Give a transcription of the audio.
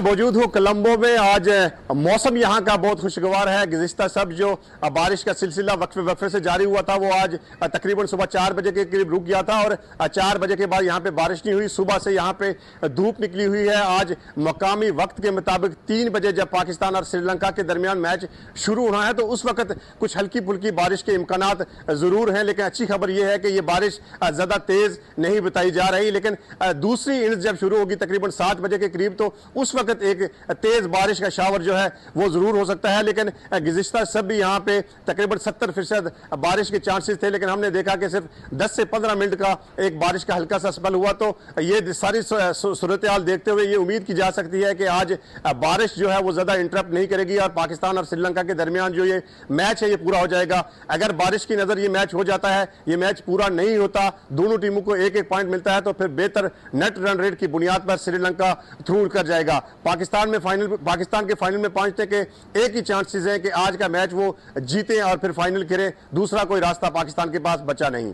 मौजूद हूँ कोलंबो में। आज मौसम यहाँ का बहुत खुशगवार है। गुज़िश्ता सब जो बारिश का सिलसिला वक्फे वक्फे से जारी हुआ था वो आज तकरीबन सुबह 4 बजे के करीब रुक गया था और 4 बजे के बाद यहाँ पे बारिश नहीं हुई। सुबह से यहाँ पे धूप निकली हुई है। आज मकामी वक्त के मुताबिक 3 बजे जब पाकिस्तान और श्रीलंका के दरमियान मैच शुरू होना है तो उस वक्त कुछ हल्की फुल्की बारिश के इम्कानात ज़रूर हैं, लेकिन अच्छी खबर यह है कि ये बारिश ज़्यादा तेज़ नहीं बताई जा रही। लेकिन दूसरी इनिंग्स जब शुरू होगी तकरीबन 7 बजे के करीब तो उस वक्त एक तेज बारिश का शावर जो है वो जरूर हो सकता है। लेकिन गुज़िश्ता सब भी यहाँ पे तकरीबन 70% बारिश के चांसेस थे, लेकिन हमने देखा कि सिर्फ 10 से 15 मिनट का एक बारिश का हल्का सा स्पेल हुआ। तो ये सारी सूरत हाल देखते हुए ये उम्मीद की जा सकती है कि आज बारिश जो है वो ज्यादा इंटरप्ट नहीं करेगी और पाकिस्तान और श्रीलंका के दरमियान जो ये मैच है ये पूरा हो जाएगा। अगर बारिश की नजर ये मैच हो जाता है, ये मैच पूरा नहीं होता, दोनों टीमों को एक एक पॉइंट मिलता है तो फिर बेहतर नेट रन रेट की बुनियाद पर श्रीलंका थ्रू कर जाएगा। पाकिस्तान के फाइनल में पहुंचने के एक ही चांसेस है कि आज का मैच वो जीते और फिर फाइनल खेले। दूसरा कोई रास्ता पाकिस्तान के पास बचा नहीं।